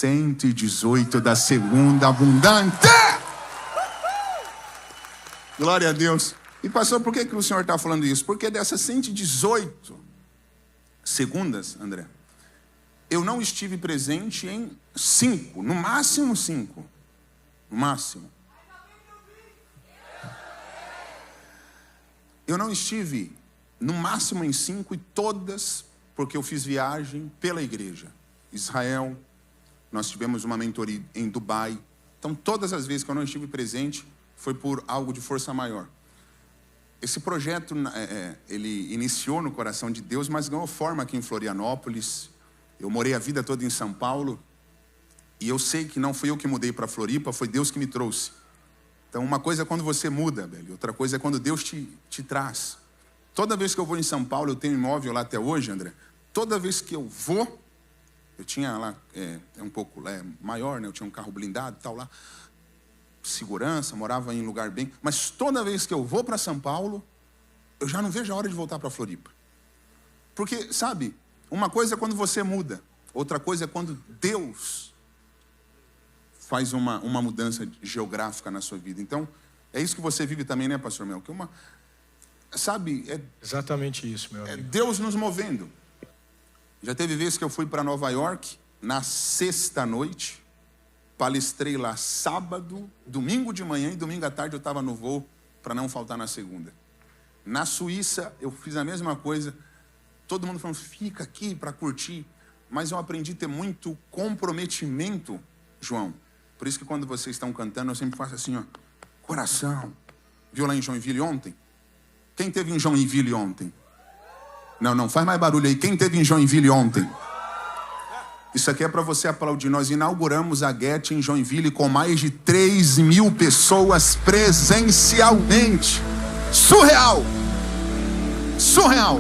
118 da segunda abundante. Glória a Deus. E pastor, por que o senhor está falando isso? Porque dessas 118 segundas, André, eu não estive presente em 5, no máximo 5. No máximo. Eu não estive no máximo em 5 e todas porque eu fiz viagem pela igreja. Israel, nós tivemos uma mentoria em Dubai. Então todas as vezes que eu não estive presente foi por algo de força maior. Esse projeto, ele iniciou no coração de Deus, mas ganhou forma aqui em Florianópolis. Eu morei a vida toda em São Paulo. E eu sei que não fui eu que mudei para Floripa, foi Deus que me trouxe. Então uma coisa é quando você muda, velho. Outra coisa é quando Deus te traz. Toda vez que eu vou em São Paulo, eu tenho imóvel lá até hoje, André. Toda vez que eu vou, eu tinha lá, um pouco maior, né? Eu tinha um carro blindado e tal lá. Segurança, morava em lugar bem. Mas toda vez que eu vou para São Paulo, eu já não vejo a hora de voltar para Floripa. Porque, sabe, uma coisa é quando você muda. Outra coisa é quando Deus faz uma mudança geográfica na sua vida. Então, é isso que você vive também, né, pastor Mel? Que sabe, exatamente isso, meu amigo. É Deus nos movendo. Já teve vezes que eu fui para Nova York, na sexta noite, palestrei lá sábado, domingo de manhã e domingo à tarde eu estava no voo para não faltar na segunda. Na Suíça, eu fiz a mesma coisa. Todo mundo falando, fica aqui para curtir. Mas eu aprendi a ter muito comprometimento, João. Por isso que quando vocês estão cantando, eu sempre faço assim, ó, coração. Viu lá em Joinville ontem? Quem teve em Joinville ontem? Não, faz mais barulho aí. Quem teve em Joinville ontem? Isso aqui é para você aplaudir. Nós inauguramos a Get em Joinville com mais de 3.000 pessoas presencialmente. Surreal! Surreal!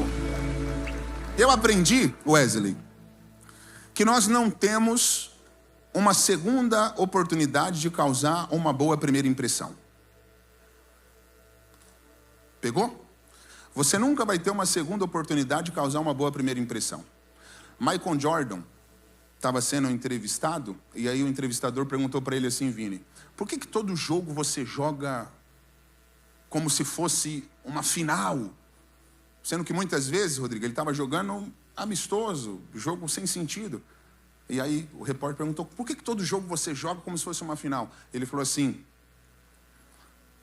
Eu aprendi, Wesley, que nós não temos uma segunda oportunidade de causar uma boa primeira impressão. Pegou? Você nunca vai ter uma segunda oportunidade de causar uma boa primeira impressão. Michael Jordan estava sendo entrevistado, e aí o entrevistador perguntou para ele assim, Vini, por que todo jogo você joga como se fosse uma final? Sendo que muitas vezes, Rodrigo, ele estava jogando amistoso, jogo sem sentido. E aí o repórter perguntou, por que todo jogo você joga como se fosse uma final? Ele falou assim,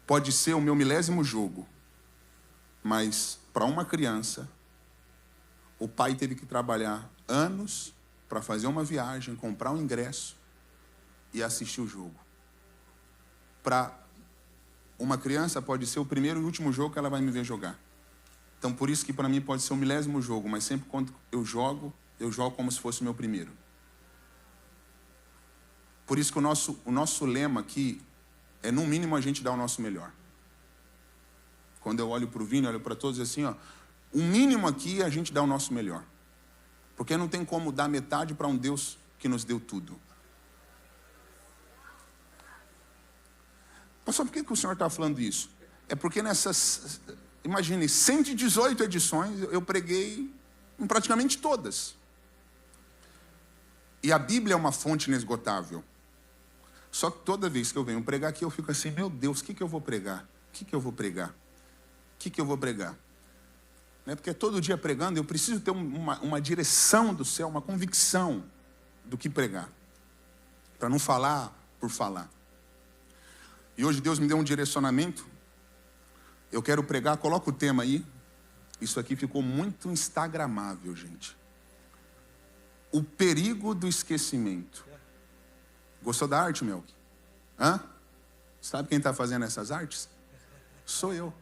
pode ser o meu milésimo jogo, mas para uma criança, o pai teve que trabalhar anos para fazer uma viagem, comprar um ingresso e assistir o jogo. Para uma criança pode ser o primeiro e último jogo que ela vai me ver jogar. Então por isso que para mim pode ser o milésimo jogo, mas sempre quando eu jogo como se fosse o meu primeiro. Por isso que o nosso lema aqui é no mínimo a gente dar o nosso melhor. Quando eu olho para o Vini, olho para todos assim, ó, o mínimo aqui é a gente dar o nosso melhor. Porque não tem como dar metade para um Deus que nos deu tudo. Pastor, por que o senhor está falando isso? É porque nessas, imagine, 118 edições, eu preguei em praticamente todas. E a Bíblia é uma fonte inesgotável. Só que toda vez que eu venho pregar aqui, eu fico assim, meu Deus, o que eu vou pregar? O que eu vou pregar? O que eu vou pregar? Porque todo dia pregando, eu preciso ter uma direção do céu, uma convicção do que pregar. Para não falar por falar. E hoje Deus me deu um direcionamento. Eu quero pregar, coloca o tema aí. Isso aqui ficou muito instagramável, gente. O perigo do esquecimento. Gostou da arte, Melk? Hã? Sabe quem está fazendo essas artes? Sou eu.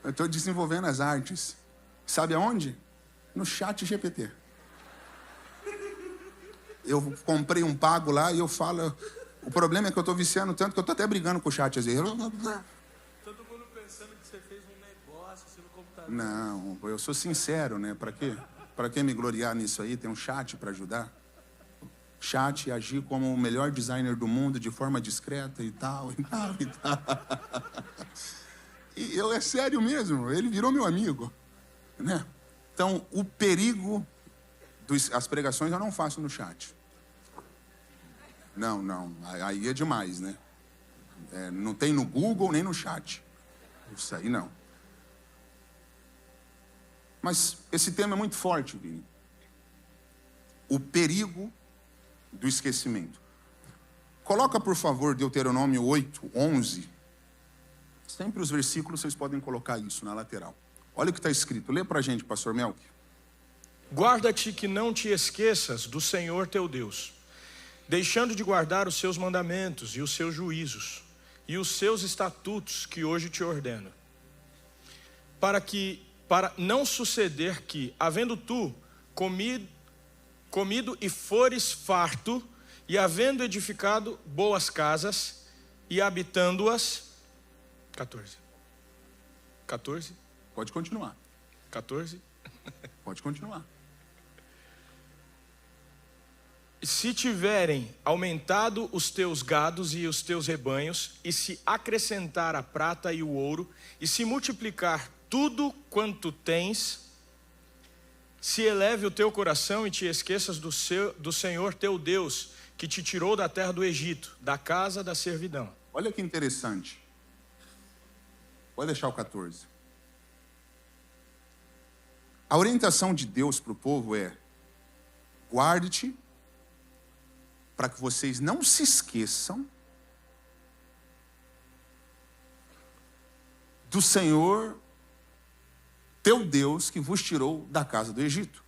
Eu estou desenvolvendo as artes. Sabe aonde? No chat GPT. Eu comprei um pago lá e eu falo... O problema é que eu estou viciando tanto que eu estou até brigando com o chat às vezes. Todo mundo pensando que você fez um negócio assim no computador. Não, eu sou sincero, né? Para quê? Para que me gloriar nisso aí? Tem um chat para ajudar. Chat agir como o melhor designer do mundo de forma discreta e tal, e tal, e tal. E é sério mesmo, ele virou meu amigo. Né? Então, o perigo... As pregações eu não faço no chat. Não. Aí é demais, né? Não tem no Google nem no chat. Isso aí não. Mas esse tema é muito forte, Vini. O perigo do esquecimento. Coloca, por favor, Deuteronômio 8, 11. Sempre os versículos, vocês podem colocar isso na lateral. Olha o que está escrito. Lê para a gente, pastor Melk. Guarda-te que não te esqueças do Senhor teu Deus, deixando de guardar os seus mandamentos e os seus juízos e os seus estatutos que hoje te ordeno. Para não suceder que, havendo tu comido e fores farto, e havendo edificado boas casas, e habitando-as... 14? Pode continuar. 14? Pode continuar. Se tiverem aumentado os teus gados e os teus rebanhos, e se acrescentar a prata e o ouro, e se multiplicar tudo quanto tens, se eleve o teu coração e te esqueças do Senhor teu Deus, que te tirou da terra do Egito, da casa da servidão. Olha que interessante. Pode deixar o 14. A orientação de Deus para o povo é: guarde-te, para que vocês não se esqueçam do Senhor teu Deus que vos tirou da casa do Egito.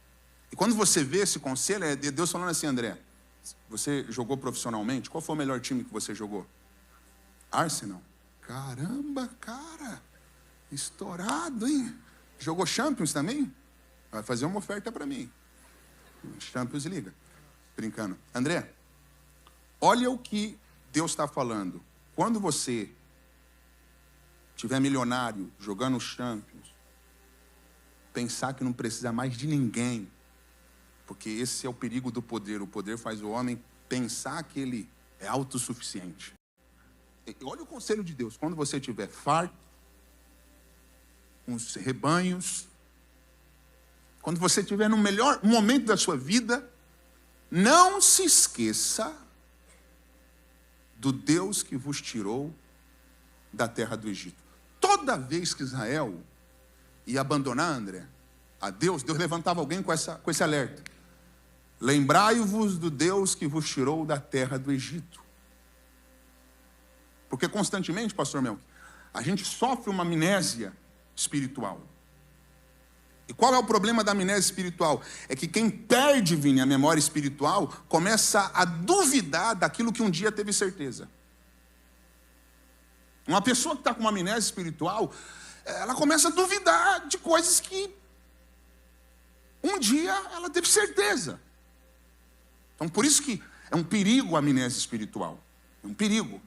E quando você vê esse conselho, é Deus falando assim: André, você jogou profissionalmente? Qual foi o melhor time que você jogou? Arsenal. Caramba, cara, estourado, hein? Jogou Champions também? Vai fazer uma oferta para mim. Champions Liga. Brincando. André, olha o que Deus está falando. Quando você tiver milionário, jogando Champions, pensar que não precisa mais de ninguém, porque esse é o perigo do poder. O poder faz o homem pensar que ele é autossuficiente. Olha o conselho de Deus. Quando você tiver farto, uns rebanhos, quando você estiver no melhor momento da sua vida, não se esqueça do Deus que vos tirou da terra do Egito. Toda vez que Israel ia abandonar, André, a Deus levantava alguém com esse alerta. Lembrai-vos do Deus que vos tirou da terra do Egito. Porque constantemente, pastor Melk, a gente sofre uma amnésia espiritual. E qual é o problema da amnésia espiritual? É que quem perde, Vini, a memória espiritual, começa a duvidar daquilo que um dia teve certeza. Uma pessoa que está com uma amnésia espiritual, ela começa a duvidar de coisas que um dia ela teve certeza. Então, por isso que é um perigo a amnésia espiritual. É um perigo.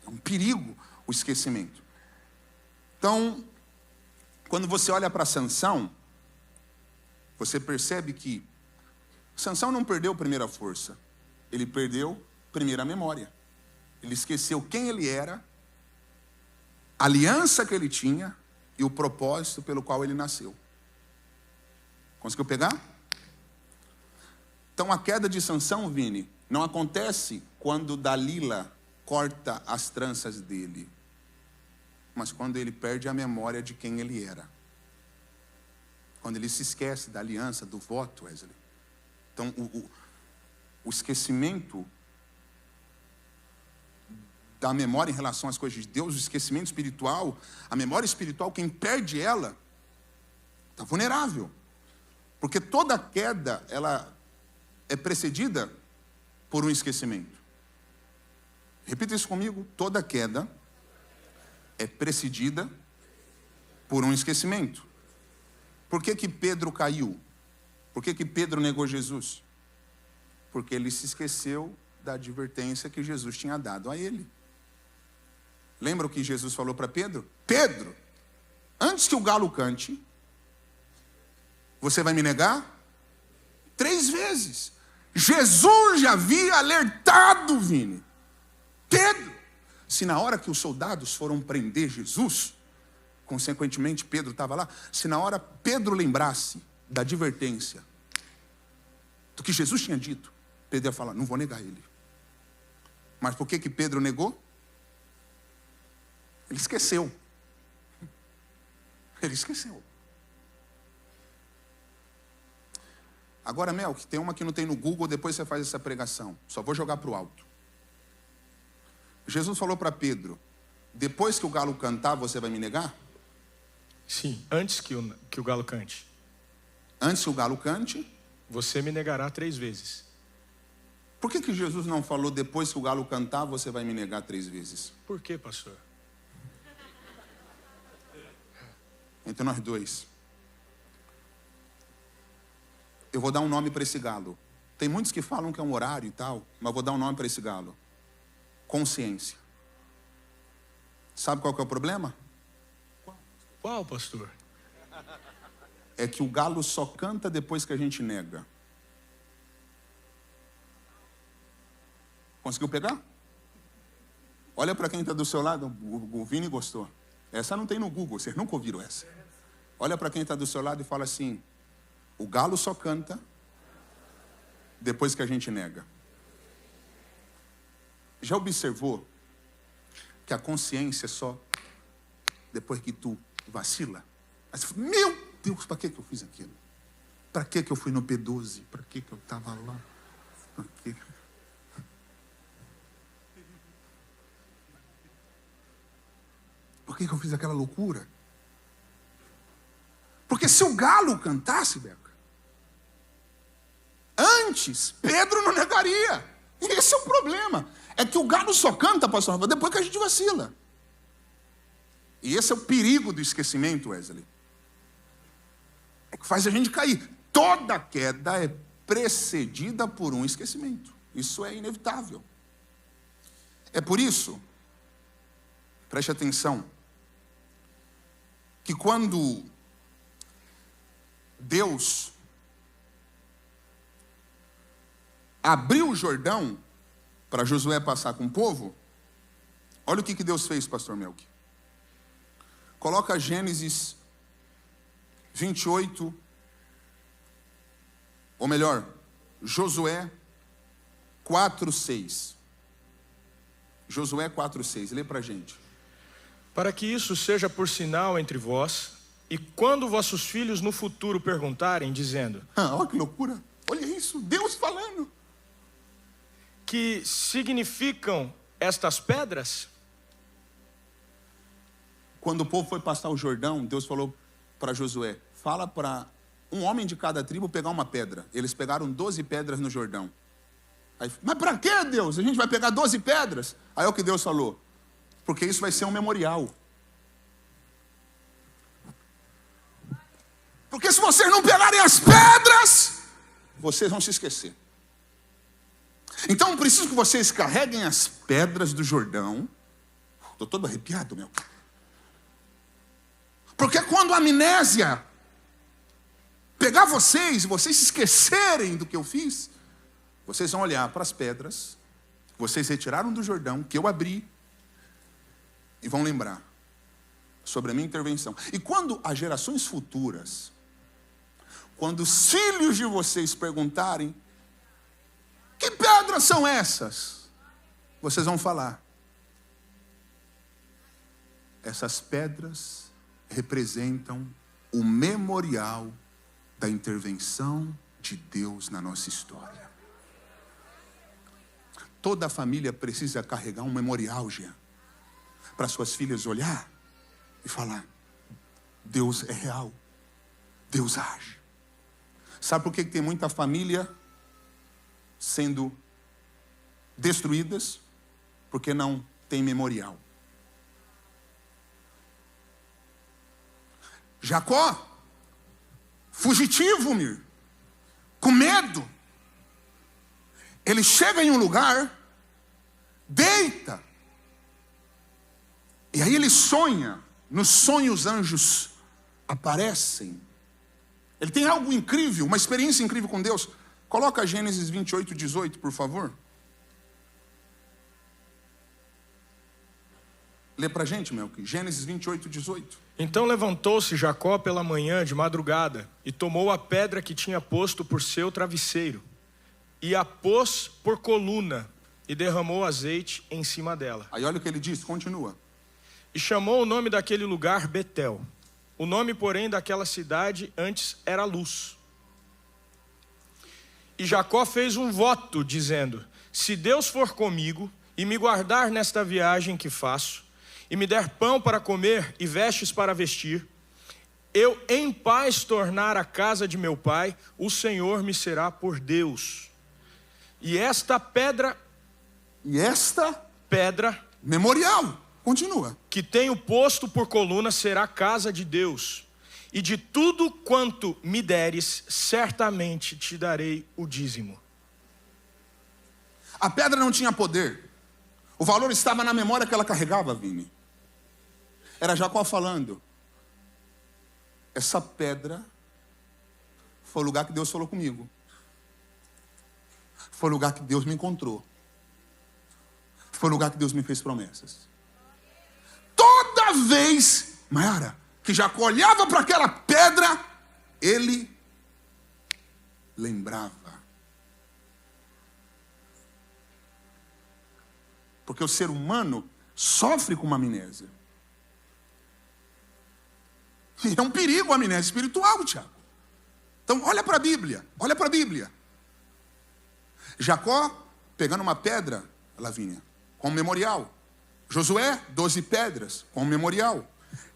É um perigo o esquecimento. Então, quando você olha para Sansão, você percebe que Sansão não perdeu a primeira força. Ele perdeu a primeira memória. Ele esqueceu quem ele era, a aliança que ele tinha e o propósito pelo qual ele nasceu. Conseguiu pegar? Então a queda de Sansão, Vini, não acontece quando Dalila corta as tranças dele, mas quando ele perde a memória de quem ele era. Quando ele se esquece da aliança, do voto, Wesley. Então o esquecimento da memória em relação às coisas de Deus, o esquecimento espiritual, a memória espiritual, quem perde ela, está vulnerável. Porque toda queda, ela é precedida por um esquecimento. Repita isso comigo. Toda queda é precedida por um esquecimento. Por que Pedro caiu? Por que Pedro negou Jesus? Porque ele se esqueceu da advertência que Jesus tinha dado a ele. Lembra o que Jesus falou para Pedro? Pedro, antes que o galo cante, você vai me negar 3 vezes. Jesus já havia alertado, Vini. Pedro, se na hora que os soldados foram prender Jesus, consequentemente Pedro estava lá, se na hora Pedro lembrasse da advertência, do que Jesus tinha dito, Pedro ia falar, não vou negar ele. Mas por que Pedro negou? Ele esqueceu. Ele esqueceu. Agora, Melk, tem uma que não tem no Google, depois você faz essa pregação. Só vou jogar para o alto. Jesus falou para Pedro, depois que o galo cantar, você vai me negar? Sim, antes que o galo cante. Antes que o galo cante? Você me negará 3 vezes. Por que Jesus não falou, depois que o galo cantar, você vai me negar 3 vezes? Por quê, pastor? Entre nós dois. Eu vou dar um nome para esse galo. Tem muitos que falam que é um horário e tal, mas vou dar um nome para esse galo. Consciência. Sabe qual que é o problema? Qual, pastor? É que o galo só canta depois que a gente nega. Conseguiu pegar? Olha para quem está do seu lado. O Vini gostou. Essa não tem no Google, vocês nunca ouviram essa. Olha para quem está do seu lado e fala assim, o galo só canta depois que a gente nega. Já observou que a consciência é só depois que tu vacila? Aí você fala, meu Deus, para que eu fiz aquilo? Para que eu fui no P12? Para que eu estava lá? Para que... Por que eu fiz aquela loucura? Porque se o galo cantasse, Beca, antes, Pedro não negaria. E esse é o problema. É que o galo só canta, pastor Rafael, depois que a gente vacila. E esse é o perigo do esquecimento, Wesley. É que faz a gente cair. Toda queda é precedida por um esquecimento. Isso é inevitável. É por isso, preste atenção, que quando Deus abriu o Jordão para Josué passar com o povo, olha o que Deus fez, pastor Melk. Coloca Gênesis 28, ou melhor, Josué 4:6. Josué 4:6, lê para a gente. Para que isso seja por sinal entre vós, e quando vossos filhos no futuro perguntarem, dizendo... Olha que loucura, olha isso, Deus falando. Que significam estas pedras? Quando o povo foi passar o Jordão, Deus falou para Josué, fala para um homem de cada tribo pegar uma pedra. Eles pegaram 12 pedras no Jordão. Aí, mas para que, Deus? A gente vai pegar 12 pedras? Aí é o que Deus falou. Porque isso vai ser um memorial. Porque se vocês não pegarem as pedras, vocês vão se esquecer. Então, preciso que vocês carreguem as pedras do Jordão. Estou todo arrepiado, meu. Porque quando a amnésia pegar vocês e vocês se esquecerem do que eu fiz, vocês vão olhar para as pedras que vocês retiraram do Jordão, que eu abri, e vão lembrar sobre a minha intervenção. E quando as gerações futuras, quando os filhos de vocês perguntarem, que pedras são essas? Vocês vão falar, essas pedras representam o memorial da intervenção de Deus na nossa história. Toda a família precisa carregar um memorial, Jean, para suas filhas olhar e falar, Deus é real, Deus age. Sabe por que tem muita família sendo destruídas? Porque não tem memorial. Jacó, fugitivo, Mir, com medo, ele chega em um lugar, deita, e aí ele sonha. Nos sonhos, anjos aparecem. Ele tem algo incrível, uma experiência incrível com Deus. Coloca Gênesis 28:18, por favor. Lê pra gente, Melk. Gênesis 28:18. Então levantou-se Jacó pela manhã de madrugada e tomou a pedra que tinha posto por seu travesseiro. e a pôs por coluna, e derramou azeite em cima dela. Aí olha o que ele diz, continua. E chamou o nome daquele lugar Betel. O nome, porém, daquela cidade antes era Luz. E Jacó fez um voto, dizendo: se Deus for comigo e me guardar nesta viagem que faço, e me der pão para comer e vestes para vestir, eu em paz tornar a casa de meu pai, o Senhor me será por Deus. E esta pedra, memorial, continua. que tenho posto por coluna será a casa de Deus. E de tudo quanto me deres, certamente te darei o dízimo. A pedra não tinha poder. O valor estava na memória que ela carregava, Vini. Era Jacó falando: essa pedra foi o lugar que Deus falou comigo. Foi o lugar que Deus me encontrou. Foi o lugar que Deus me fez promessas. Toda vez, Maiara, que Jacó olhava para aquela pedra, ele lembrava. Porque o ser humano sofre com uma amnésia. E é um perigo a amnésia espiritual, Tiago. Então, olha para a Bíblia, olha para a Bíblia. Jacó pegando uma pedra, Lavínia, com um memorial. Josué, 12 pedras, com um memorial.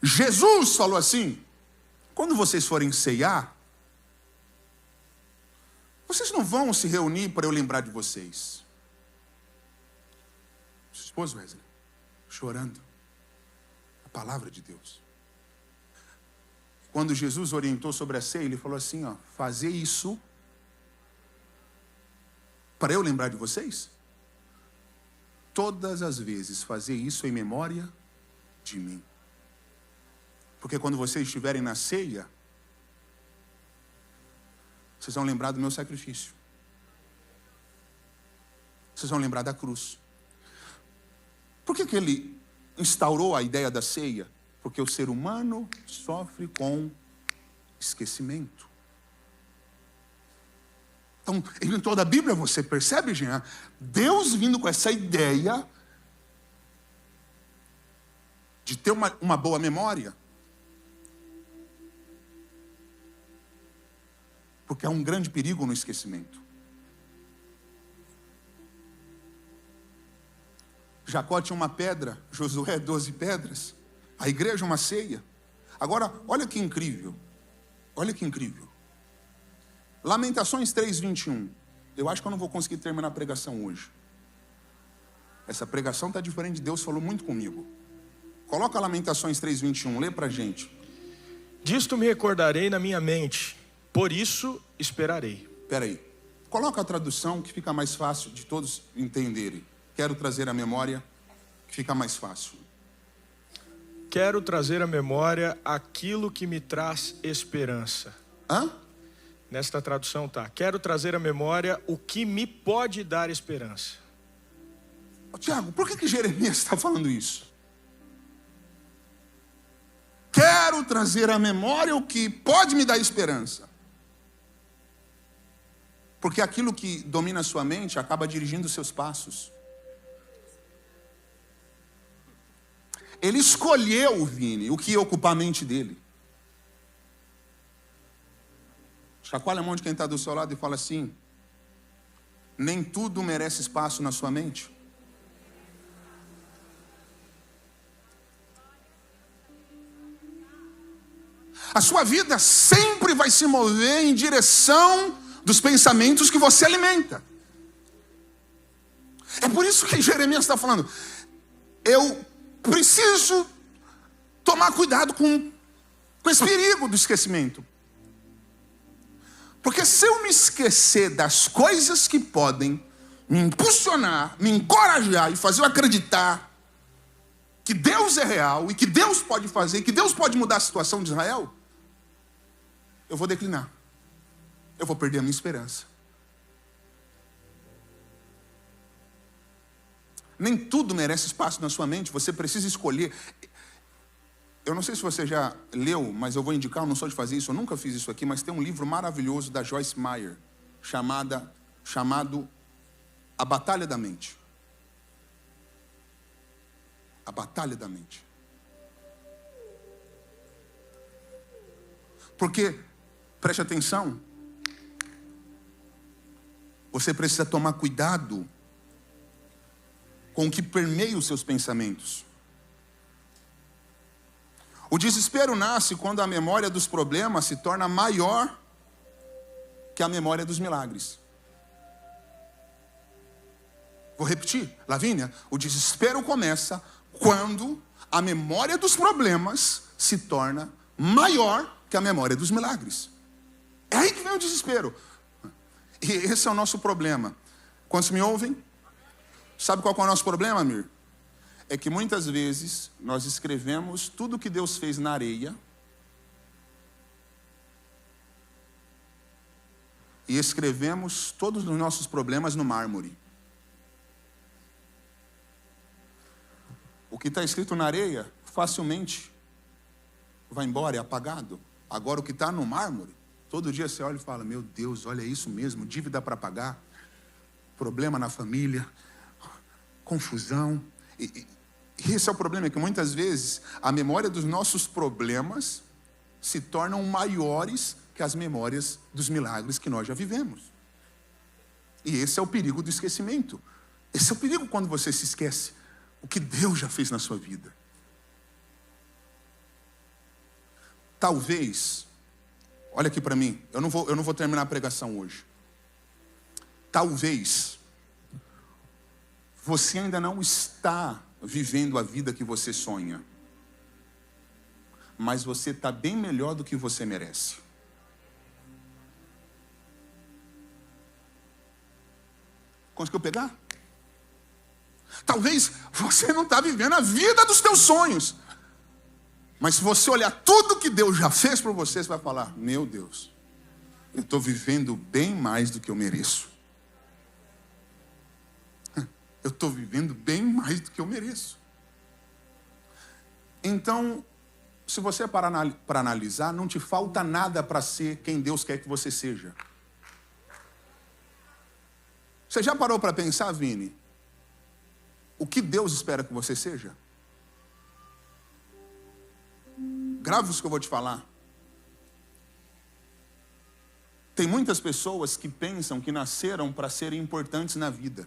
Jesus falou assim: quando vocês forem ceiar, vocês não vão se reunir para eu lembrar de vocês. Sua esposa, Wesley, chorando. A palavra de Deus. Quando Jesus orientou sobre a ceia, ele falou assim, ó: fazer isso para eu lembrar de vocês? Todas as vezes fazer isso em memória de mim. Porque quando vocês estiverem na ceia, vocês vão lembrar do meu sacrifício. Vocês vão lembrar da cruz. Por que ele instaurou a ideia da ceia? Porque o ser humano sofre com esquecimento. Então, em toda a Bíblia você percebe, Jean, Deus vindo com essa ideia de ter uma boa memória. Porque há um grande perigo no esquecimento. Jacó tinha uma pedra, Josué 12 pedras, a igreja uma ceia. Agora, olha que incrível. Olha que incrível. Lamentações 3:21. Eu acho que eu não vou conseguir terminar a pregação hoje. Essa pregação está diferente, Deus falou muito comigo. Coloca Lamentações 3:21, lê pra gente. Disto me recordarei na minha mente, por isso esperarei. Espera aí. Coloca a tradução que fica mais fácil de todos entenderem. Quero trazer a memória que fica mais fácil. Quero trazer à memória aquilo que me traz esperança. Hã? Nesta tradução tá: quero trazer à memória o que me pode dar esperança. Tiago, por que Jeremias está falando isso? Quero trazer à memória o que pode me dar esperança. Porque aquilo que domina a sua mente acaba dirigindo os seus passos. Ele escolheu, Vini, o que ia ocupar a mente dele. Chacoalha a mão de quem está do seu lado e fala assim: nem tudo merece espaço na sua mente. A sua vida sempre vai se mover em direção dos pensamentos que você alimenta. É por isso que Jeremias está falando: eu preciso tomar cuidado com esse perigo do esquecimento. Porque se eu me esquecer das coisas que podem me impulsionar, me encorajar e fazer eu acreditar que Deus é real e que Deus pode fazer, que Deus pode mudar a situação de Israel, eu vou declinar. Eu vou perder a minha esperança. Nem tudo merece espaço na sua mente, você precisa escolher. Eu não sei se você já leu, mas eu vou indicar, eu não sou de fazer isso, eu nunca fiz isso aqui, mas tem um livro maravilhoso da Joyce Meyer, chamada chamado A Batalha da Mente. A batalha da mente. Porque, preste atenção, você precisa tomar cuidado com o que permeia os seus pensamentos. O desespero nasce quando a memória dos problemas se torna maior que a memória dos milagres. Vou repetir, Lavínia, o desespero começa quando a memória dos problemas se torna maior que a memória dos milagres. É aí que vem o desespero. E esse é o nosso problema. Quantos me ouvem? Sabe qual é o nosso problema, Amir? É que muitas vezes nós escrevemos tudo que Deus fez na areia e escrevemos todos os nossos problemas no mármore. O que está escrito na areia facilmente vai embora, é apagado. Agora o que está no mármore, todo dia você olha e fala, meu Deus, olha isso mesmo, dívida para pagar, problema na família, confusão. E esse é o problema, é que muitas vezes a memória dos nossos problemas se tornam maiores que as memórias dos milagres que nós já vivemos. E esse é o perigo do esquecimento. Esse é o perigo quando você se esquece o que Deus já fez na sua vida. Talvez, olha aqui para mim, eu não vou terminar a pregação hoje. Talvez você ainda não está vivendo a vida que você sonha, mas você está bem melhor do que você merece. Conseguiu pegar? Talvez você não está vivendo a vida dos teus sonhos, mas se você olhar tudo que Deus já fez por você, você vai falar, meu Deus, eu estou vivendo bem mais do que eu mereço. Eu estou vivendo bem mais do que eu mereço. Então, se você parar para analisar, não te falta nada para ser quem Deus quer que você seja. Você já parou para pensar, Vini, o que Deus espera que você seja? Grave isso que eu vou te falar. Tem muitas pessoas que pensam que nasceram para serem importantes na vida.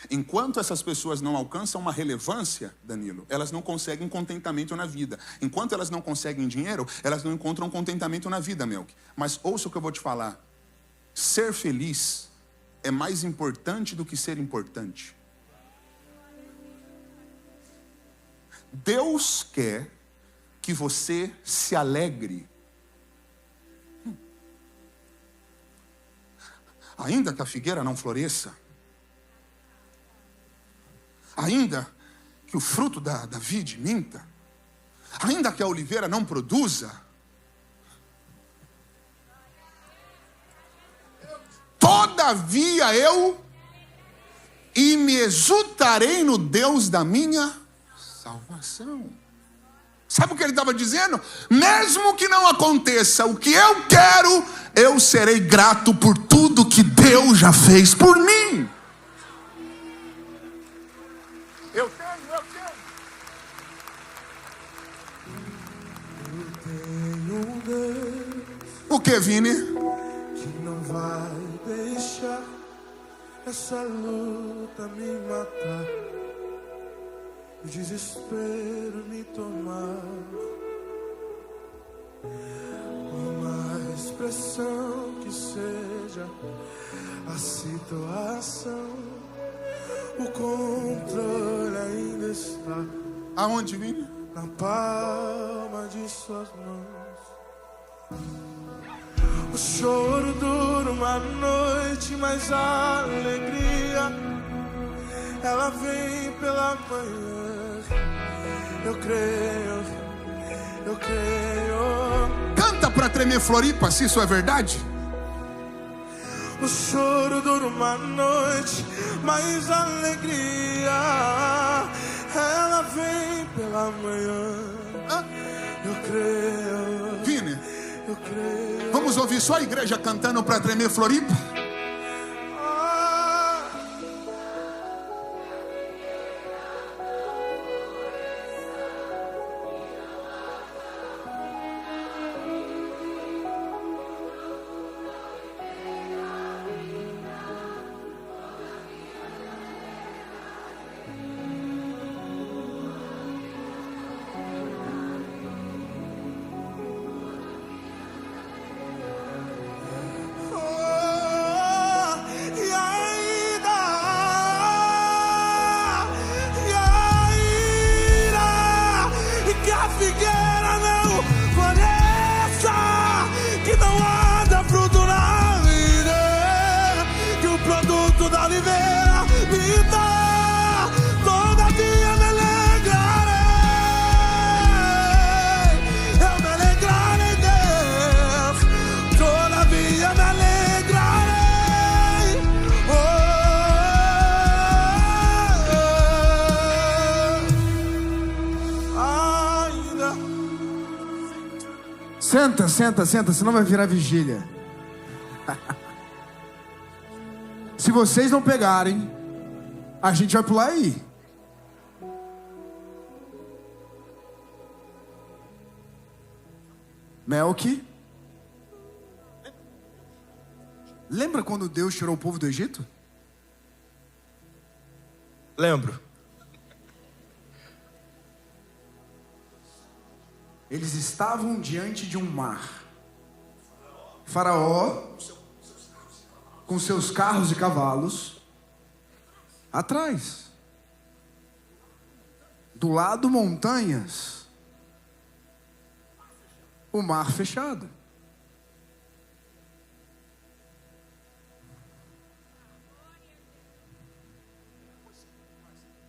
Enquanto essas pessoas não alcançam uma relevância, Danilo, elas não conseguem contentamento na vida. Enquanto elas não conseguem dinheiro, elas não encontram contentamento na vida, Melk. Mas ouça o que eu vou te falar. Ser feliz é mais importante do que ser importante. Deus quer que você se alegre. Ainda que a figueira não floresça, ainda que o fruto da vide minta, ainda que a oliveira não produza, todavia eu e me exultarei no Deus da minha salvação. Sabe o que ele estava dizendo? Mesmo que não aconteça o que eu quero, eu serei grato por tudo que Deus já fez por mim. Eu tenho. Tenho um Deus O que, Vini? que não vai deixar essa luta me matar, o desespero me tomar. Por mais pressão que seja a situação, o controle ainda está Aonde, Vini? na palma de suas mãos. O choro dura uma noite, mas a alegria ela vem pela manhã. Eu creio. Canta pra tremer Floripa, se isso é verdade. O choro dura uma noite, mas a alegria ela vem pela manhã. Eu creio. Vini, Eu creio. vamos ouvir só a igreja cantando pra tremer Floripa? me dá, todavia me alegrarei. Eu me alegrarei em Deus, todavia me alegrarei. Ainda. Senta, senta, senta, senão vai virar vigília. Se vocês não pegarem, a gente vai pular aí. Melque. Lembra quando Deus tirou o povo do Egito? Lembro. Eles estavam diante de um mar. Faraó, com seus carros e cavalos, atrás. Do lado, montanhas. O mar fechado.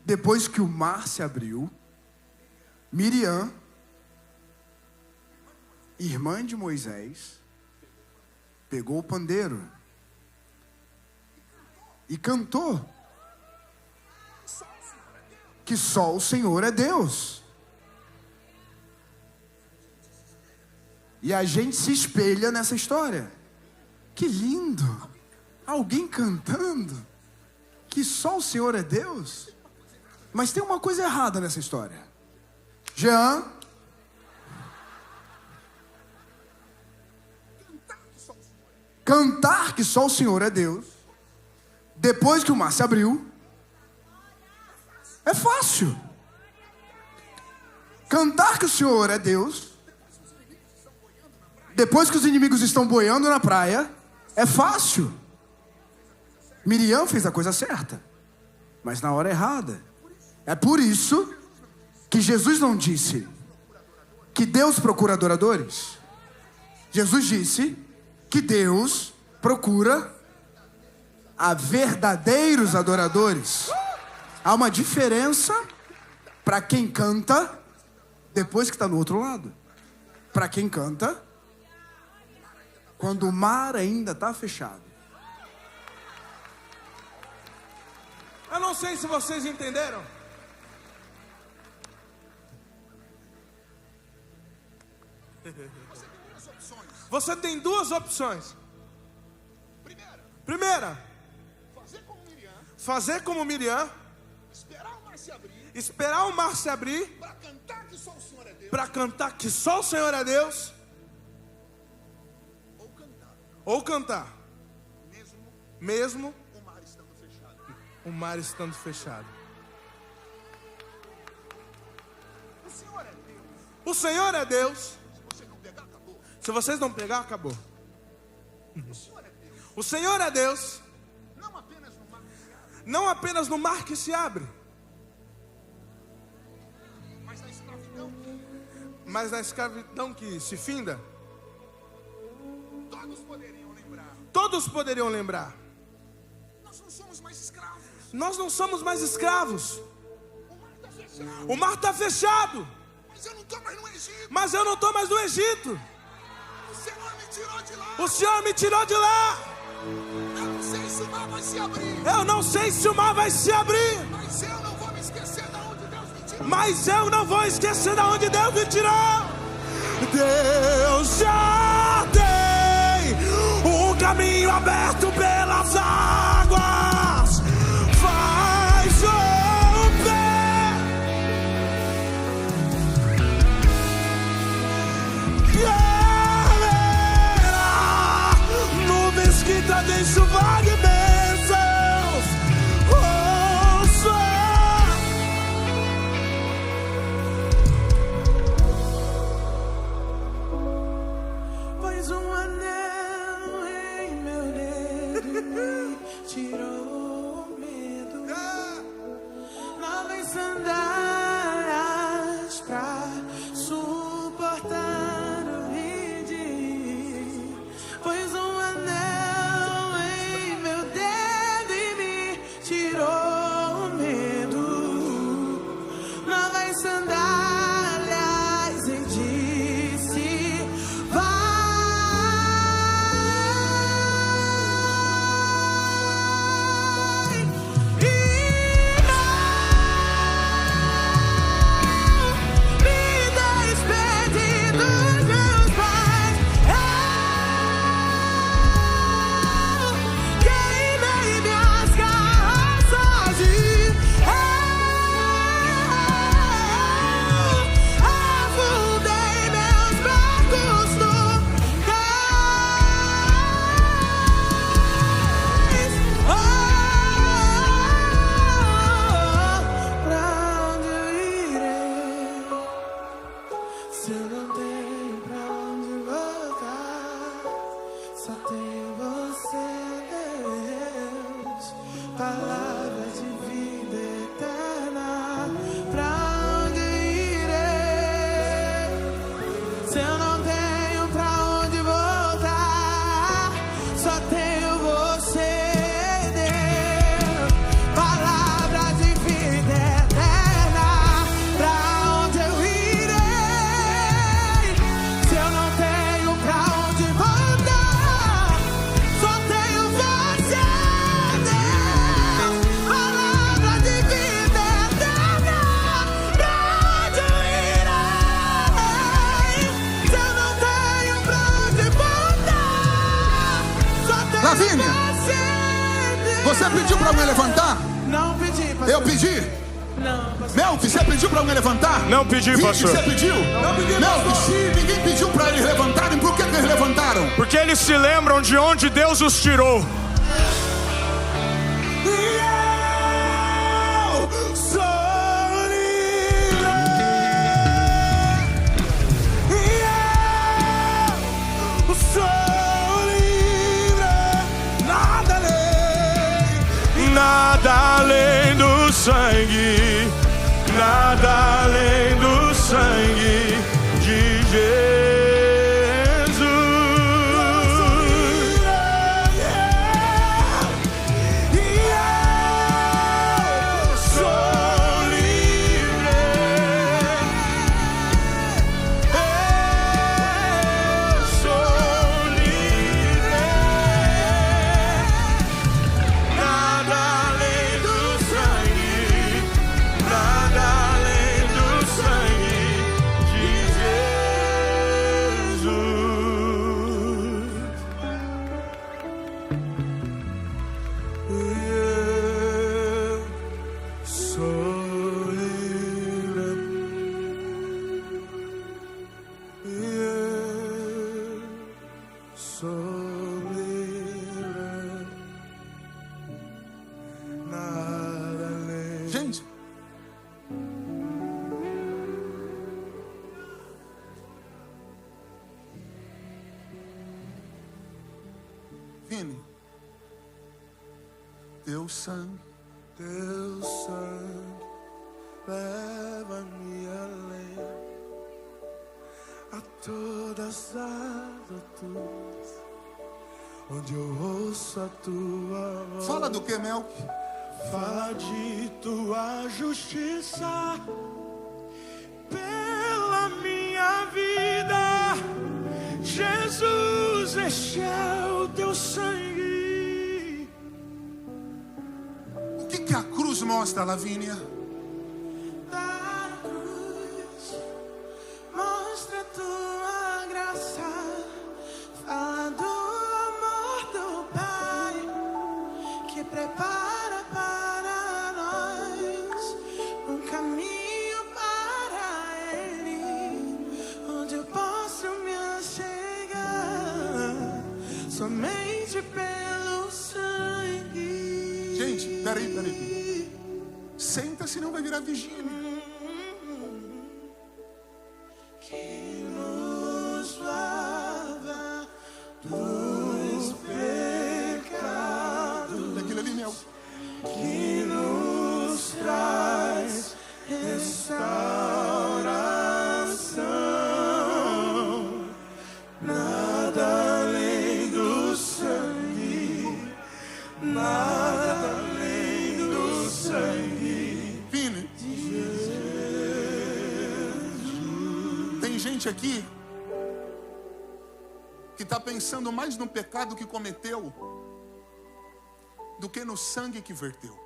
Depois que o mar se abriu, Miriam, irmã de Moisés, pegou o pandeiro e cantou que só o Senhor é Deus. E a gente se espelha nessa história. Que lindo! Alguém cantando que só o Senhor é Deus. Mas tem uma coisa errada nessa história. Jean, cantar que só o Senhor é Deus, depois que o mar se abriu, é fácil. Cantar que o Senhor é Deus, depois que os inimigos estão boiando na praia, é fácil. Miriam fez a coisa certa, mas na hora errada. É por isso que Jesus não disse que Deus procura adoradores. Jesus disse que Deus procura a verdadeiros adoradores. Há uma diferença para quem canta depois que está no outro lado. Para quem canta quando o mar ainda está fechado. Eu não sei se vocês entenderam. Você tem duas opções. Primeira, fazer como Miriam, esperar o mar se abrir, para cantar que só o Senhor é Deus, ou cantar, mesmo o mar estando fechado. O Senhor é Deus. Se vocês não pegar, acabou. O Senhor é Deus. Não apenas no mar que se abre, mas na escravidão que se finda. Todos poderiam lembrar. Nós não somos mais escravos. Nós não somos mais escravos. O mar está fechado. Mas eu não estou mais no Egito. O Senhor me tirou de lá. O Senhor me tirou de lá. Eu não sei se o mar vai se abrir. Eu não sei se o mar vai se abrir. Mas eu não vou me esquecer de onde Deus me tirou. Mas eu não vou esquecer de onde Deus me tirou. Deus já tem um caminho aberto pelas águas. Faz o pé. Galera, nuvens que trazem chuva de bênçãos. Faz um anel em meu dedo e me tirou o medo. Novas sandálias pra suportar o ridículo. Pôs um anel em meu dedo e me tirou alguém levantar? Não pedi, pastor. Eu pedi? Não, pastor. Melk, você pediu para alguém levantar? Não pedi, Rick, pastor. você pediu? Não pedi, Melk, pastor. se ninguém pediu para eles levantarem, por que eles levantaram? Porque eles se lembram de onde Deus os tirou. Nada além do sangue, nada além do sangue de Jesus. Sou livre, eu sou livre. Nada além do sangue, nada além do sangue de Jesus. Eu sou livre. Eu sou livre. Nada além. Gente, Vini, teu sangue leva-me além a todas as alturas, onde eu ouço a tua voz. fala do que, Melk? Fala de tua justiça pela minha vida, Jesus, este é o teu sangue. O que a cruz mostra, Lavínia? Da cruz mostra tua graça, fala do amor do Pai que prepara para nós um caminho para Ele, onde eu posso me achegar somente pelo sangue. Gente, peraí. Senta, senão vai virar vigília. Que nos lava dos pecados, Daquilo ali, Melk. que nos traz restauração. Nada além do sangue, nada além do sangue. Vini, tem gente aqui que está pensando mais no pecado que cometeu do que no sangue que verteu.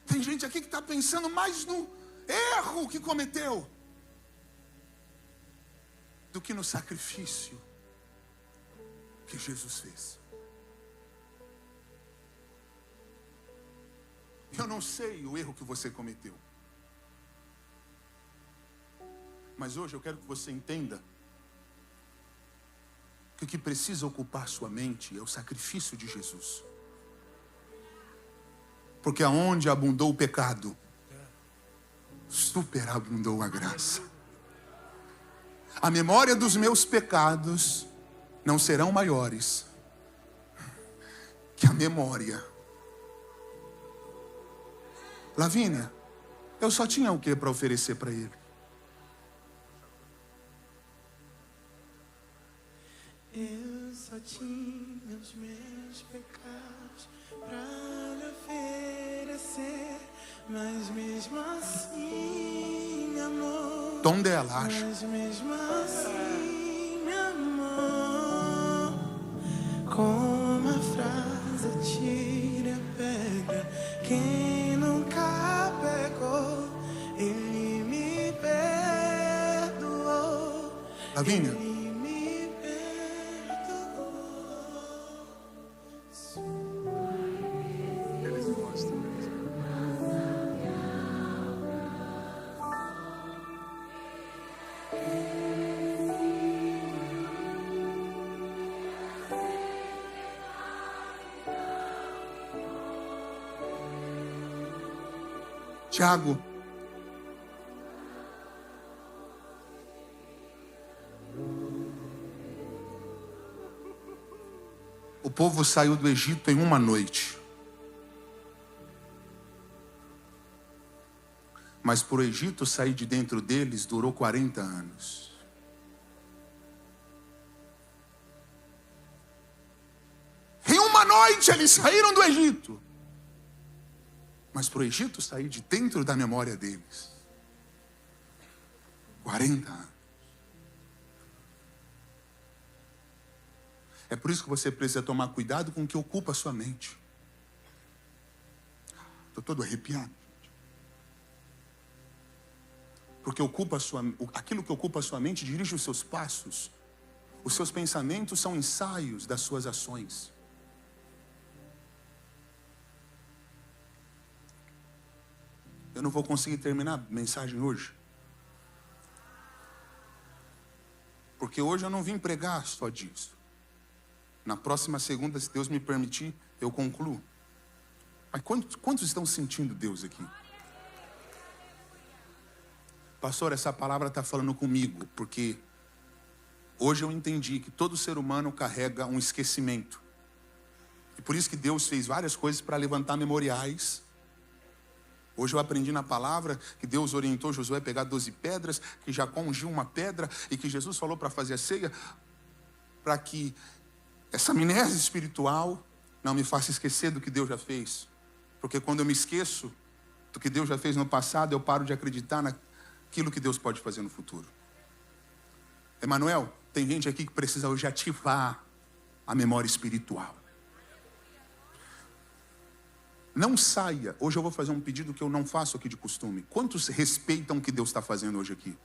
Tem gente aqui que está pensando mais no erro que cometeu do que no sacrifício que Jesus fez. Eu não sei o erro que você cometeu, mas hoje eu quero que você entenda que o que precisa ocupar sua mente é o sacrifício de Jesus. Porque aonde abundou o pecado, superabundou a graça. A memória dos meus pecados não serão maiores que a memória. Lavínia, eu só tinha o que para oferecer para ele? Eu só tinha os meus pecados pra lhe oferecer, mas mesmo assim, meu amor. Tom dela, acha. Mas mesmo assim, meu amor, como a frase tira a pedra, quem nunca pecou, ele me perdoou. Lavínia, Ele me perdoou. Tiago, o povo saiu do Egito em uma noite. Mas para o Egito sair de dentro deles durou 40 anos. Em uma noite eles saíram do Egito. Mas para o Egito sair de dentro da memória deles 40 anos. É por isso que você precisa tomar cuidado com o que ocupa a sua mente. Estou todo arrepiado. Porque aquilo que ocupa a sua mente dirige os seus passos. Os seus pensamentos são ensaios das suas ações. Eu não vou conseguir terminar a mensagem hoje. Porque hoje eu não vim pregar só disso. Na próxima segunda, se Deus me permitir, eu concluo. Mas quantos estão sentindo Deus aqui? Pastor, essa palavra está falando comigo, porque hoje eu entendi que todo ser humano carrega um esquecimento. E por isso que Deus fez várias coisas para levantar memoriais. Hoje eu aprendi na palavra que Deus orientou Josué a pegar 12 pedras, que Jacó ungiu uma pedra e que Jesus falou para fazer a ceia, para que essa amnésia espiritual não me faça esquecer do que Deus já fez. Porque quando eu me esqueço do que Deus já fez no passado, eu paro de acreditar naquilo que Deus pode fazer no futuro. Emanuel, tem gente aqui que precisa hoje ativar a memória espiritual. Não saia. Hoje eu vou fazer um pedido que eu não faço aqui de costume. Quantos respeitam o que Deus está fazendo hoje aqui?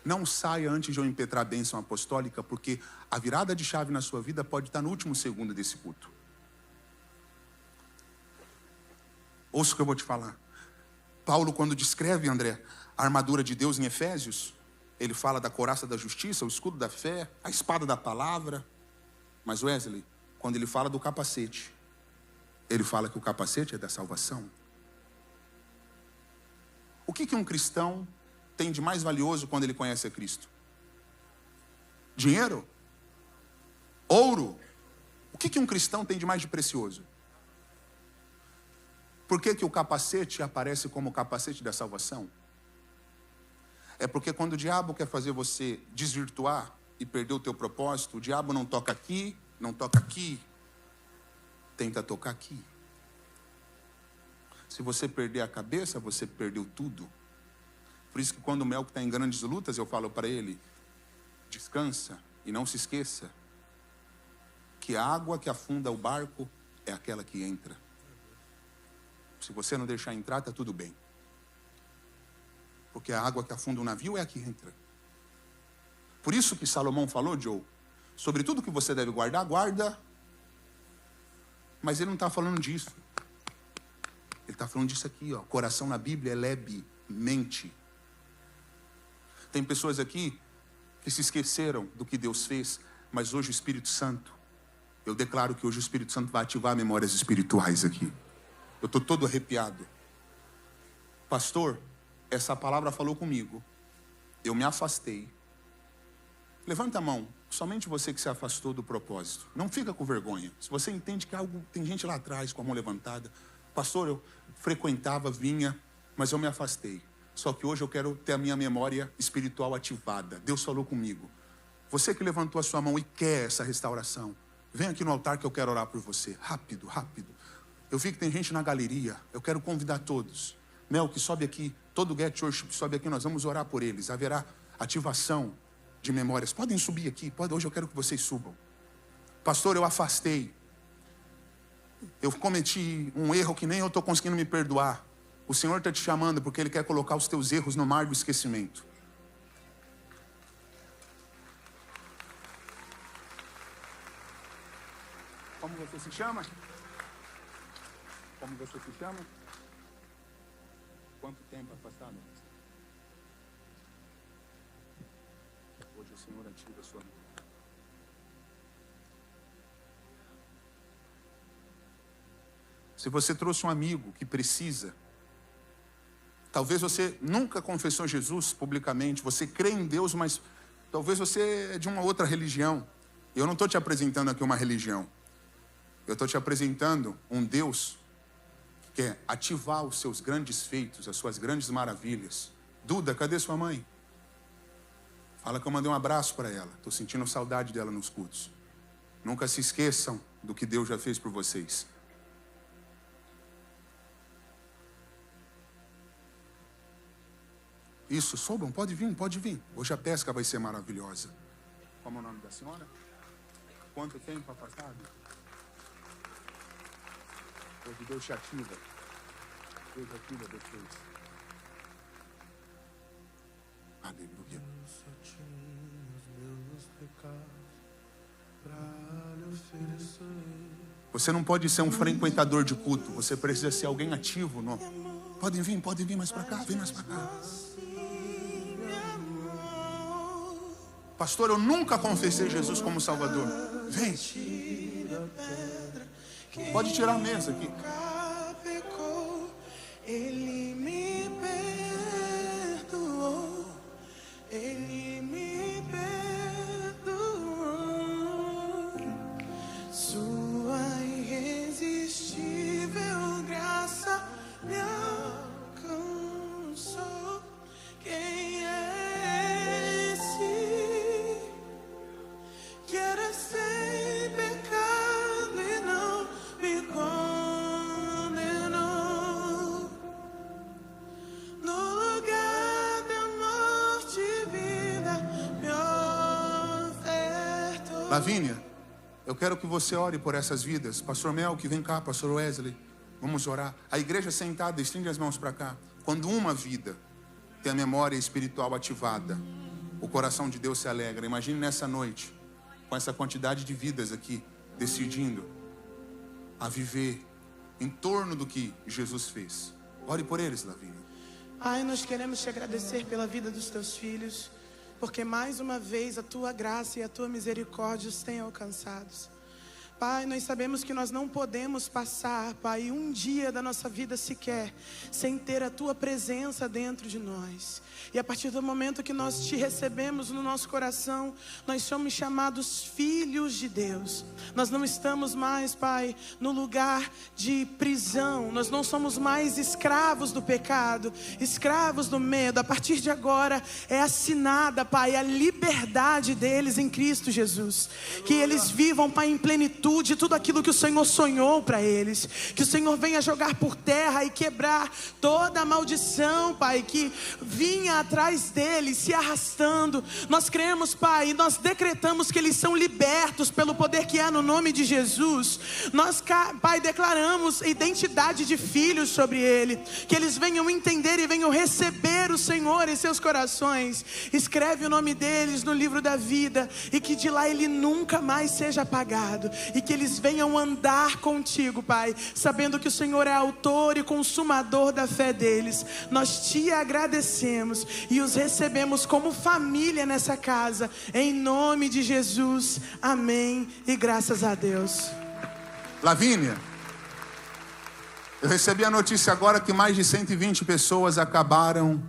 Não saia antes de eu impetrar a bênção apostólica, porque a virada de chave na sua vida pode estar no último segundo desse culto. Ouça o que eu vou te falar. Paulo, quando descreve, André, a armadura de Deus em Efésios, ele fala da couraça da justiça, o escudo da fé, a espada da palavra. Mas Wesley, quando ele fala do capacete, ele fala que o capacete é da salvação. O que um cristão tem de mais valioso quando ele conhece a Cristo? Dinheiro? Ouro? O que um cristão tem de mais de precioso? Por que o capacete aparece como o capacete da salvação? É porque quando o diabo quer fazer você desvirtuar e perder o teu propósito, o diabo não toca aqui, não toca aqui, tenta tocar aqui. Se você perder a cabeça, você perdeu tudo. Por isso que quando o Melco está em grandes lutas, eu falo para ele, descansa e não se esqueça que a água que afunda o barco é aquela que entra. Se você não deixar entrar, está tudo bem. Porque a água que afunda o navio é a que entra. Por isso que Salomão falou, Joe, sobre tudo que você deve guardar, guarda. Mas ele não está falando disso. Ele está falando disso aqui, ó. Coração na Bíblia é lebe, mente. Tem pessoas aqui que se esqueceram do que Deus fez, mas hoje o Espírito Santo, eu declaro que hoje o Espírito Santo vai ativar memórias espirituais aqui. Eu estou todo arrepiado. Pastor, essa palavra falou comigo. Eu me afastei. Levanta a mão. Somente você que se afastou do propósito. Não fica com vergonha. Se você entende que algo tem gente lá atrás com a mão levantada. Pastor, eu frequentava, vinha, mas eu me afastei. Só que hoje eu quero ter a minha memória espiritual ativada. Deus falou comigo. Você que levantou a sua mão e quer essa restauração, vem aqui no altar que eu quero orar por você. Rápido, rápido. Eu vi que tem gente na galeria. Eu quero convidar todos. Mel, que sobe aqui. Todo o Get Worship sobe aqui. Nós vamos orar por eles. Haverá ativação de memórias. Podem subir aqui. Hoje eu quero que vocês subam. Pastor, eu afastei. Eu cometi um erro que nem eu estou conseguindo me perdoar. O Senhor está te chamando porque Ele quer colocar os teus erros no mar do esquecimento. Como você se chama? Como você se chama? Quanto tempo afastado? Hoje o Senhor ativa a sua vida. Se você trouxe um amigo que precisa, Talvez você nunca confessou Jesus publicamente, você crê em Deus, mas talvez você é de uma outra religião. Eu não estou te apresentando aqui uma religião. Eu estou te apresentando um Deus que quer ativar os seus grandes feitos, as suas grandes maravilhas. Duda, cadê sua mãe? Fala que eu mandei um abraço para ela. Estou sentindo saudade dela nos cultos. Nunca se esqueçam do que Deus já fez por vocês. Isso, Sobram, pode vir, pode vir. Hoje a pesca vai ser maravilhosa. Como é o nome da senhora? Quanto tempo passado? Hoje Deus te ativa. Deus ativa vocês. Aleluia. Você não pode ser um frequentador de culto. Você precisa ser alguém ativo. Não? Podem vir mais para cá. Vem mais para cá. Pastor, eu nunca confessei Jesus como Salvador. Vem. Pode tirar a mesa aqui. Ele me perdoou. Ele me perdoou. Sua irresistível graça me alcançou. Quem é esse que era sem pecado e não me condenou? No lugar da morte, vida me ofertou. Lavínia, eu quero que você ore por essas vidas. Pastor Melk, vem cá. Pastor Wesley, vamos orar. A igreja sentada, estende as mãos para cá. Quando uma vida tem a memória espiritual ativada, o coração de Deus se alegra. Imagine nessa noite, com essa quantidade de vidas aqui, decidindo a viver em torno do que Jesus fez. Ore por eles, Lavínia. Pai, nós queremos te agradecer pela vida dos teus filhos, porque mais uma vez a tua graça e a tua misericórdia os têm alcançados. Pai, nós sabemos que nós não podemos passar, Pai, um dia da nossa vida sequer sem ter a tua presença dentro de nós. E a partir do momento que nós te recebemos no nosso coração, nós somos chamados filhos de Deus. Nós não estamos mais, Pai, no lugar de prisão. Nós não somos mais escravos do pecado, escravos do medo. A partir de agora é assinada, Pai, a liberdade deles em Cristo Jesus. Que eles vivam, Pai, em plenitude de tudo aquilo que o Senhor sonhou para eles. Que o Senhor venha jogar por terra e quebrar toda a maldição, Pai, que vinha atrás deles, se arrastando. Nós cremos, Pai, e nós decretamos que eles são libertos pelo poder que há no nome de Jesus. Nós, Pai, declaramos identidade de filhos sobre ele. Que eles venham entender e venham receber o Senhor em seus corações. Escreve o nome deles no livro da vida e que de lá ele nunca mais seja apagado. E que eles venham andar contigo, Pai, sabendo que o Senhor é autor e consumador da fé deles. Nós te agradecemos e os recebemos como família nessa casa, em nome de Jesus, amém e graças a Deus. Lavínia, eu recebi a notícia agora que mais de 120 pessoas acabaram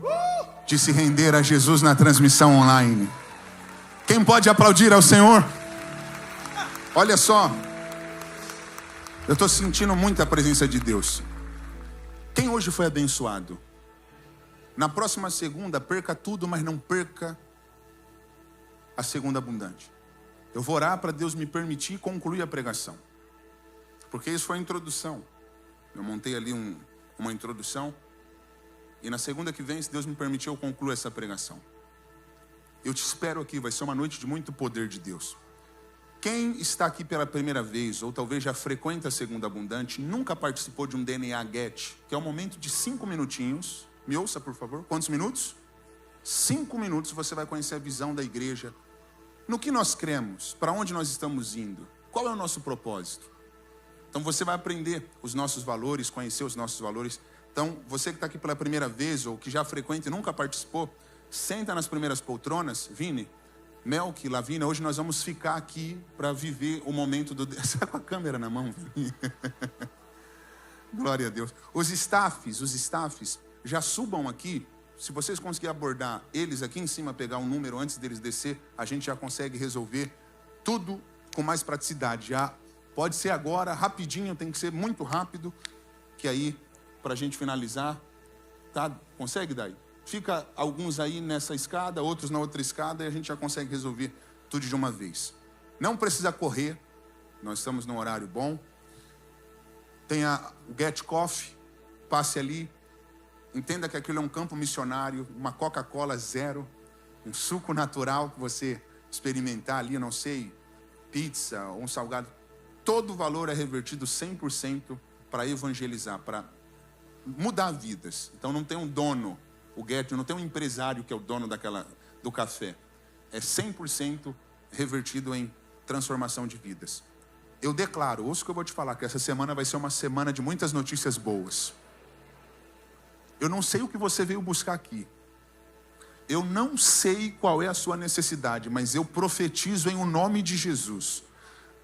de se render a Jesus na transmissão online. Quem pode aplaudir ao Senhor? Olha só, eu estou sentindo muita presença de Deus. Quem hoje foi abençoado? Na próxima segunda, perca tudo, mas não perca a segunda abundante. Eu vou orar para Deus me permitir concluir a pregação, porque isso foi a introdução. Eu montei ali uma introdução, e na segunda que vem, se Deus me permitir, eu concluo essa pregação. Eu te espero aqui, vai ser uma noite de muito poder de Deus. Quem está aqui pela primeira vez, ou talvez já frequenta a segunda abundante, nunca participou de um DNA Get, que é um momento de 5 minutinhos. Me ouça, por favor. Quantos minutos? 5 minutos você vai conhecer a visão da igreja. No que nós cremos, para onde nós estamos indo, qual é o nosso propósito. Então você vai aprender os nossos valores, conhecer os nossos valores. Então você que está aqui pela primeira vez, ou que já frequenta e nunca participou, senta nas primeiras poltronas. Vini, Melk, Lavínia, hoje nós vamos ficar aqui para viver o momento do... Você está com a câmera na mão, Vini? Glória a Deus. Os staffs, já subam aqui. Se vocês conseguirem abordar eles aqui em cima, pegar um número antes deles descer, a gente já consegue resolver tudo com mais praticidade. Já pode ser agora, rapidinho, tem que ser muito rápido, que aí, para a gente finalizar, tá? Consegue daí? Fica alguns aí nessa escada, outros na outra escada, e a gente já consegue resolver tudo de uma vez. Não precisa correr, nós estamos num horário bom. Tem o Get Coffee, passe ali. Entenda que aquilo é um campo missionário, uma Coca-Cola zero, um suco natural que você experimentar ali, não sei, pizza ou um salgado. Todo o valor é revertido 100% para evangelizar, para mudar vidas. Então não tem um dono, o Get, não tem um empresário que é o dono do café. É 100% revertido em transformação de vidas. Eu declaro, ouça o que eu vou te falar, que essa semana vai ser uma semana de muitas notícias boas. Eu não sei o que você veio buscar aqui. Eu não sei qual é a sua necessidade, mas eu profetizo em o nome de Jesus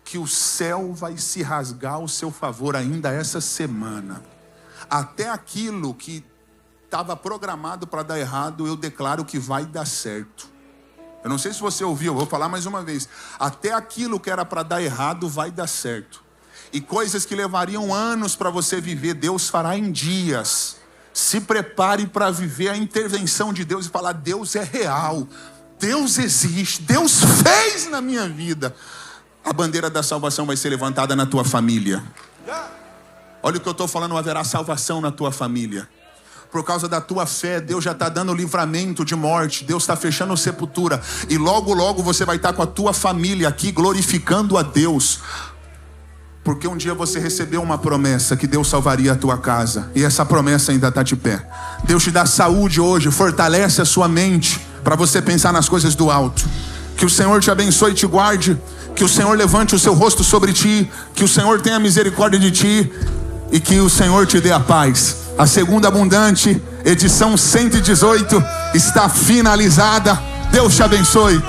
que o céu vai se rasgar ao seu favor ainda essa semana. Até aquilo que estava programado para dar errado, eu declaro que vai dar certo. Eu não sei se você ouviu, eu vou falar mais uma vez. Até aquilo que era para dar errado vai dar certo. E coisas que levariam anos para você viver, Deus fará em dias. Se prepare para viver a intervenção de Deus e falar: Deus é real, Deus existe, Deus fez na minha vida. A bandeira da salvação vai ser levantada na tua família. Olha o que eu estou falando, haverá salvação na tua família. Por causa da tua fé, Deus já está dando livramento de morte, Deus está fechando sepultura. E logo, logo você vai estar com a tua família aqui glorificando a Deus. Porque um dia você recebeu uma promessa que Deus salvaria a tua casa. E essa promessa ainda está de pé. Deus te dá saúde hoje, fortalece a sua mente para você pensar nas coisas do alto. Que o Senhor te abençoe e te guarde. Que o Senhor levante o seu rosto sobre ti. Que o Senhor tenha misericórdia de ti. E que o Senhor te dê a paz. A Segunda Abundante, edição 118, está finalizada. Deus te abençoe.